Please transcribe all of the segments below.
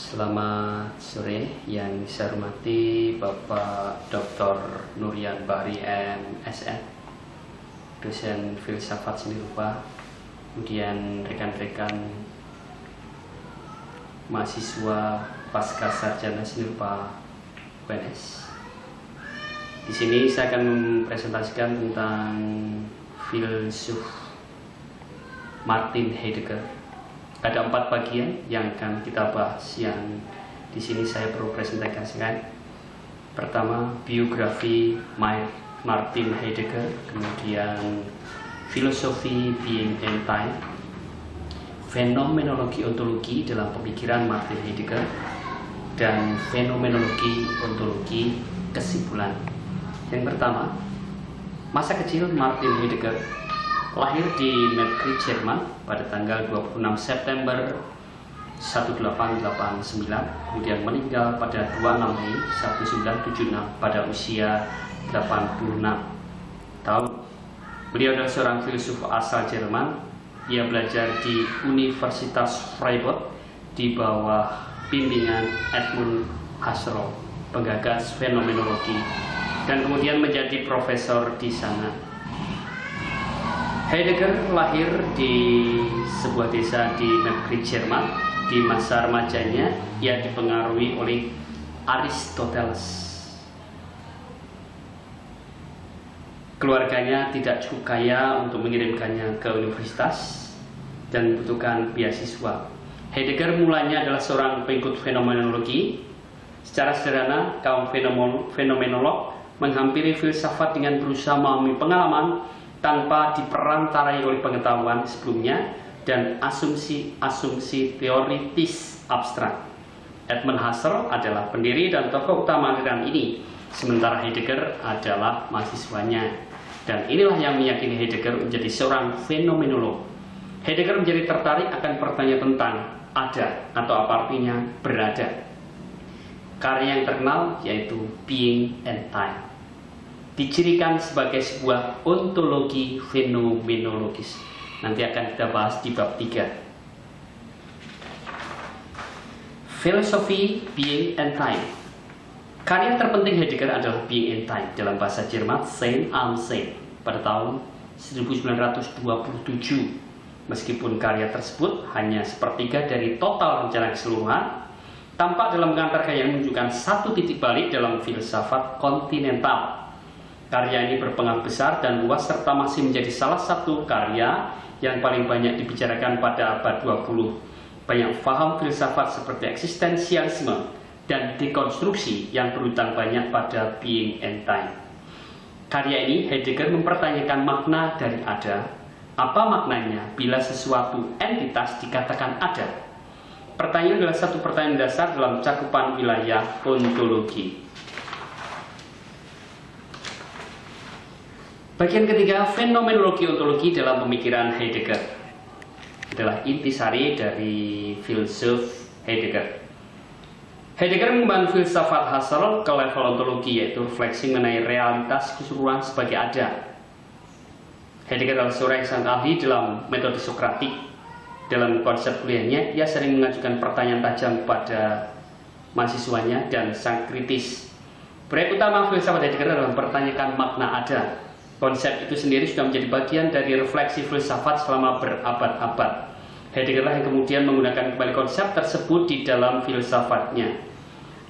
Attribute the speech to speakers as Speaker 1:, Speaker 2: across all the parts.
Speaker 1: Selamat sore yang saya hormati Bapak Dr. Nurian Bahri MSN, dosen filsafat seni rupa, kemudian rekan-rekan mahasiswa pasca sarjana seni rupa UNS. Di sini saya akan mempresentasikan tentang filsuf Martin Heidegger. Ada 4 bagian yang akan kita bahas yang di sini saya perlu presentasikan. Pertama, biografi Martin Heidegger, kemudian filosofi being and time, fenomenologi ontologi dalam pemikiran Martin Heidegger, dan fenomenologi ontologi kesimpulan. Yang pertama, masa kecil Martin Heidegger. Lahir di Marburg, Jerman pada tanggal 26 September 1889, kemudian meninggal pada 26 Mei 1976 pada usia 86 tahun. Beliau adalah seorang filsuf asal Jerman. Ia belajar di Universitas Freiburg di bawah bimbingan Edmund Husserl, penggagas fenomenologi, dan kemudian menjadi profesor di sana. Heidegger lahir di sebuah desa di Marburg, Jerman. Di masa remajanya, ia dipengaruhi oleh Aristoteles. Keluarganya tidak cukup kaya untuk mengirimkannya ke universitas dan membutuhkan beasiswa. Heidegger mulanya adalah seorang pengikut fenomenologi. Secara sederhana, kaum fenomenolog menghampiri filsafat dengan berusaha memahami pengalaman tanpa diperantarai oleh pengetahuan sebelumnya dan asumsi-asumsi teoritis abstrak. Edmund Husserl adalah pendiri dan tokoh utama aliran ini, sementara Heidegger adalah mahasiswanya. Dan inilah yang meyakini Heidegger menjadi seorang fenomenolog. Heidegger menjadi tertarik akan pertanyaan tentang ada atau apa artinya berada. Karya yang terkenal yaitu Being and Time dicirikan sebagai sebuah ontologi fenomenologis. Nanti akan kita bahas di bab 3. Filosofi Being and Time. Karya terpenting Heidegger adalah Being and Time, dalam bahasa Jerman Sein und Sein, pada tahun 1927. Meskipun karya tersebut hanya sepertiga dari total rencana keseluruhan, tampak dalam mengantarkan yang menunjukkan satu titik balik dalam filsafat kontinental. Karya ini berpengaruh besar dan luas serta masih menjadi salah satu karya yang paling banyak dibicarakan pada abad 20. Banyak faham filsafat seperti eksistensialisme dan dekonstruksi yang berhutang banyak pada Being and Time. Karya ini Heidegger mempertanyakan makna dari ada. Apa maknanya bila sesuatu entitas dikatakan ada? Pertanyaan adalah satu pertanyaan dasar dalam cakupan wilayah ontologi. Bagian ketiga, fenomenologi ontologi dalam pemikiran Heidegger adalah intisari dari filsuf Heidegger. Heidegger mengembangkan filsafat Husserl ke level ontologi, yaitu refleksi mengenai realitas keseluruhan sebagai ada. Heidegger adalah seorang yang sangat ahli dalam metode Sokratik. Dalam konsep kuliahnya, ia sering mengajukan pertanyaan tajam pada mahasiswanya dan sangat kritis. Proyek utama filsafat Heidegger adalah mempertanyakan makna ada. Konsep itu sendiri sudah menjadi bagian dari refleksi filsafat selama berabad-abad. Heidegger lah yang kemudian menggunakan kembali konsep tersebut di dalam filsafatnya.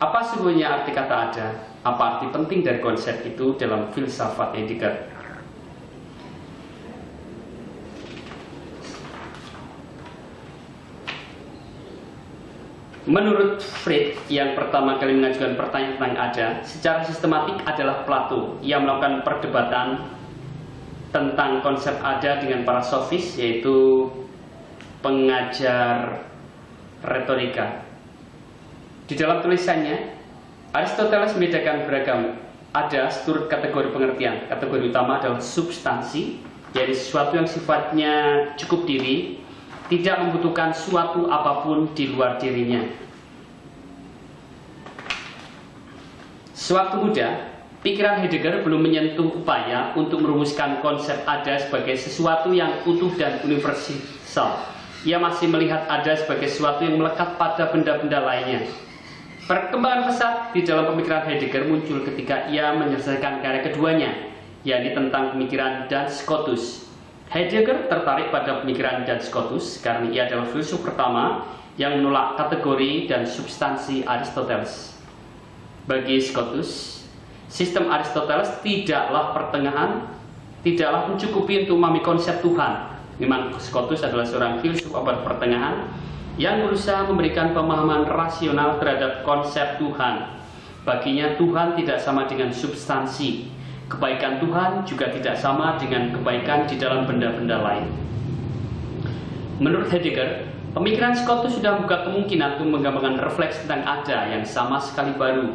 Speaker 1: Apa sesungguhnya arti kata ada? Apa arti penting dari konsep itu dalam filsafat Heidegger? Menurut Freud, yang pertama kali mengajukan pertanyaan tentang ada secara sistematik adalah Plato. Ia melakukan perdebatan tentang konsep ada dengan para sofis, yaitu pengajar retorika. Di dalam tulisannya, Aristoteles membedakan beragam ada seturut kategori pengertian. Kategori utama adalah substansi, yaitu sesuatu yang sifatnya cukup diri, tidak membutuhkan suatu apapun di luar dirinya. Sewaktu muda, pikiran Heidegger belum menyentuh upaya untuk merumuskan konsep ada sebagai sesuatu yang utuh dan universal. ia masih melihat ada sebagai sesuatu yang melekat pada benda-benda lainnya. Perkembangan pesat di dalam pemikiran Heidegger muncul ketika ia menyelesaikan karya keduanya, yakni tentang pemikiran Duns Scotus. Heidegger tertarik pada pemikiran Duns Scotus karena ia adalah filsuf pertama yang menolak kategori dan substansi Aristoteles. Bagi Scotus, sistem Aristoteles tidaklah mencukupi untuk memahami konsep Tuhan. Memang Scotus adalah seorang filsuf abad pertengahan yang berusaha memberikan pemahaman rasional terhadap konsep Tuhan. Baginya Tuhan tidak sama dengan substansi. Kebaikan Tuhan juga tidak sama dengan kebaikan di dalam benda-benda lain. Menurut Heidegger, pemikiran Scotus sudah membuka kemungkinan untuk menggambarkan refleks tentang ada yang sama sekali baru.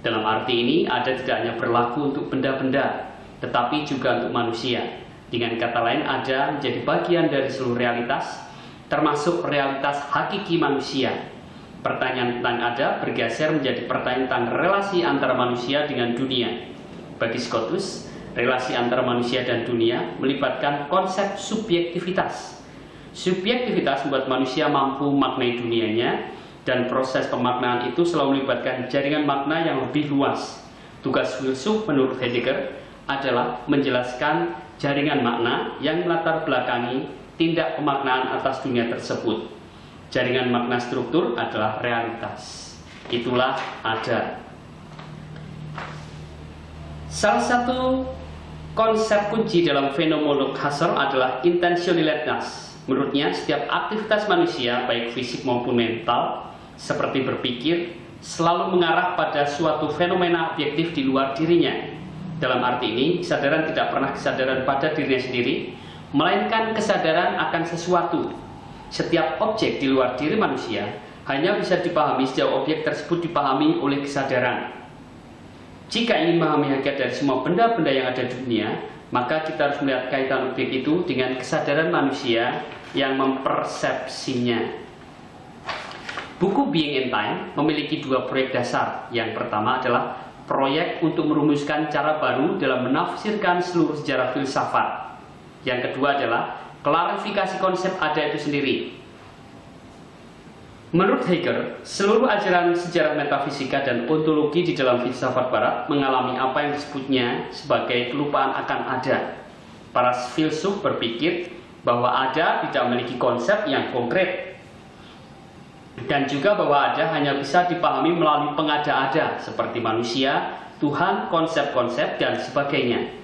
Speaker 1: Dalam arti ini, ada tidak hanya berlaku untuk benda-benda, tetapi juga untuk manusia. Dengan kata lain, ada menjadi bagian dari seluruh realitas, termasuk realitas hakiki manusia. Pertanyaan tentang ada bergeser menjadi pertanyaan tentang relasi antara manusia dengan dunia. Bagi Scotus, relasi antara manusia dan dunia melibatkan konsep subjektivitas. Subjektivitas membuat manusia mampu memaknai dunianya, dan proses pemaknaan itu selalu melibatkan jaringan makna yang lebih luas. Tugas filsuf menurut Heidegger adalah menjelaskan jaringan makna yang melatar belakangi tindak pemaknaan atas dunia tersebut. Jaringan makna struktur adalah realitas. Itulah ada. Salah satu konsep kunci dalam fenomenologi Husserl adalah intentionalitas. Menurutnya, setiap aktivitas manusia, baik fisik maupun mental, seperti berpikir, selalu mengarah pada suatu fenomena objektif di luar dirinya. Dalam arti ini, kesadaran tidak pernah kesadaran pada dirinya sendiri, melainkan kesadaran akan sesuatu. Setiap objek di luar diri manusia hanya bisa dipahami sejauh objek tersebut dipahami oleh kesadaran. Jika ingin memahami hakikat dari semua benda-benda yang ada di dunia, maka kita harus melihat kaitan objek itu dengan kesadaran manusia yang mempersepsinya. Buku Being and Time memiliki dua proyek dasar. Yang pertama adalah proyek untuk merumuskan cara baru dalam menafsirkan seluruh sejarah filsafat. Yang kedua adalah klarifikasi konsep ada itu sendiri. Menurut Heidegger, seluruh ajaran sejarah metafisika dan ontologi di dalam filsafat barat mengalami apa yang disebutnya sebagai kelupaan akan ada. Para filsuf berpikir bahwa ada tidak memiliki konsep yang konkret, dan juga bahwa ada hanya bisa dipahami melalui pengada-ada seperti manusia, Tuhan, konsep-konsep, dan sebagainya.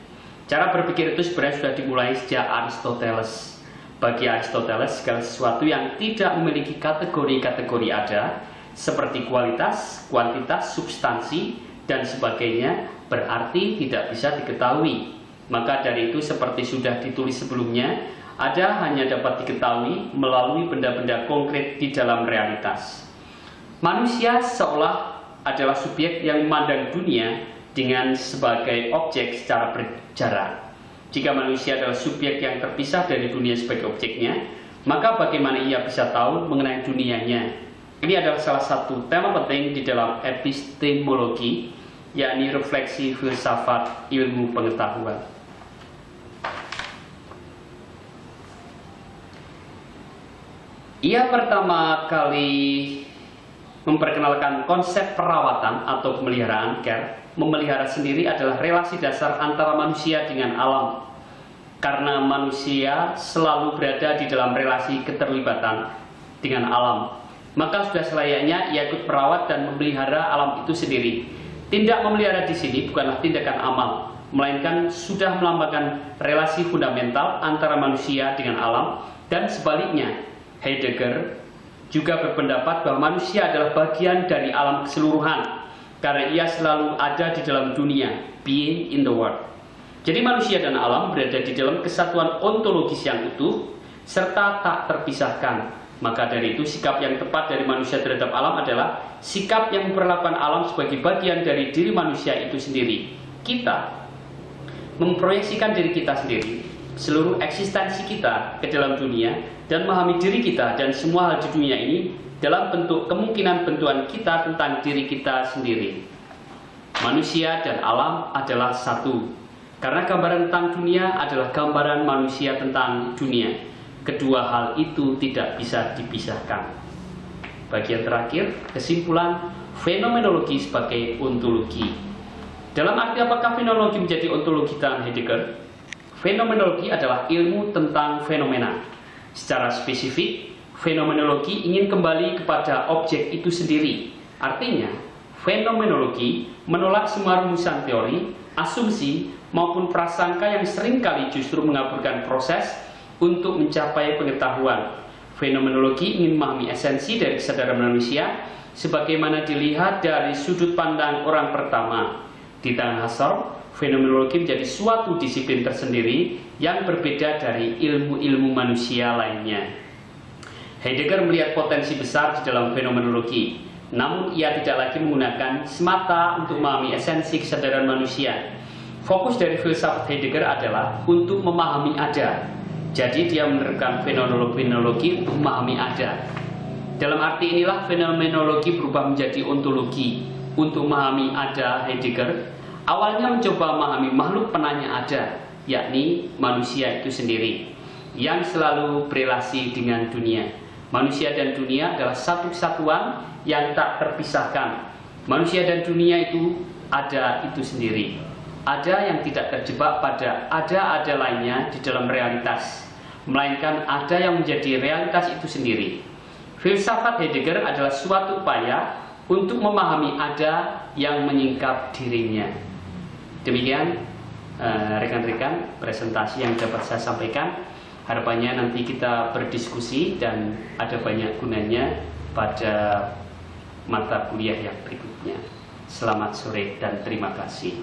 Speaker 1: Cara berpikir itu sebenarnya sudah dimulai sejak Aristoteles. Bagi Aristoteles, segala sesuatu yang tidak memiliki kategori-kategori ada, seperti kualitas, kuantitas, substansi, dan sebagainya, berarti tidak bisa diketahui. Maka dari itu, seperti sudah ditulis sebelumnya, ada hanya dapat diketahui melalui benda-benda konkret di dalam realitas. Manusia seolah adalah subjek yang memandang dunia dengan sebagai objek secara berjarak. Jika manusia adalah subjek yang terpisah dari dunia sebagai objeknya, maka bagaimana ia bisa tahu mengenai dunianya? Ini adalah salah satu tema penting di dalam epistemologi, yakni refleksi filsafat ilmu pengetahuan. Ia pertama kali memperkenalkan konsep perawatan atau pemeliharaan, care. Memelihara sendiri adalah relasi dasar antara manusia dengan alam. Karena manusia selalu berada di dalam relasi keterlibatan dengan alam, maka sudah selayaknya ia ikut merawat dan memelihara alam itu sendiri. Tindak memelihara di sini bukanlah tindakan amal, melainkan sudah melambangkan relasi fundamental antara manusia dengan alam, dan sebaliknya. Heidegger juga berpendapat bahwa manusia adalah bagian dari alam keseluruhan, karena ia selalu ada di dalam dunia, being in the world. Jadi manusia dan alam berada di dalam kesatuan ontologis yang utuh, serta tak terpisahkan. Maka dari itu sikap yang tepat dari manusia terhadap alam adalah sikap yang memperlakukan alam sebagai bagian dari diri manusia itu sendiri. Kita memproyeksikan diri kita sendiri, seluruh eksistensi kita ke dalam dunia, dan memahami diri kita dan semua hal di dunia ini dalam bentuk kemungkinan bentukan kita tentang diri kita sendiri. Manusia dan alam adalah satu, karena gambaran tentang dunia adalah gambaran manusia tentang dunia. kedua hal itu tidak bisa dipisahkan. Bagian terakhir, kesimpulan fenomenologi sebagai ontologi. Dalam arti apakah fenomenologi menjadi ontologi dalam Heidegger? Fenomenologi adalah ilmu tentang fenomena. Secara spesifik, fenomenologi ingin kembali kepada objek itu sendiri. Artinya, fenomenologi menolak semua rumusan teori, asumsi, maupun prasangka yang seringkali justru mengaburkan proses untuk mencapai pengetahuan. Fenomenologi ingin memahami esensi dari kesadaran manusia sebagaimana dilihat dari sudut pandang orang pertama. Di tangan Husserl, fenomenologi menjadi suatu disiplin tersendiri yang berbeda dari ilmu-ilmu manusia lainnya. Heidegger melihat potensi besar di dalam fenomenologi, namun ia tidak lagi menggunakan semata untuk memahami esensi kesadaran manusia. Fokus dari filsafat Heidegger adalah untuk memahami ada. Jadi dia menerapkan fenomenologi untuk memahami ada. Dalam arti inilah fenomenologi berubah menjadi ontologi. Untuk memahami ada, Heidegger awalnya mencoba memahami makhluk penanya ada, yakni manusia itu sendiri, yang selalu berelasi dengan dunia. Manusia dan dunia adalah satu kesatuan yang tak terpisahkan. Manusia dan dunia itu ada itu sendiri. Ada yang tidak terjebak pada ada lainnya di dalam realitas, melainkan ada yang menjadi realitas itu sendiri. Filsafat Heidegger adalah suatu upaya untuk memahami ada yang menyingkap dirinya. Demikian rekan-rekan presentasi yang dapat saya sampaikan. Harapannya nanti kita berdiskusi dan ada banyak gunanya pada mata kuliah yang berikutnya. Selamat sore dan terima kasih.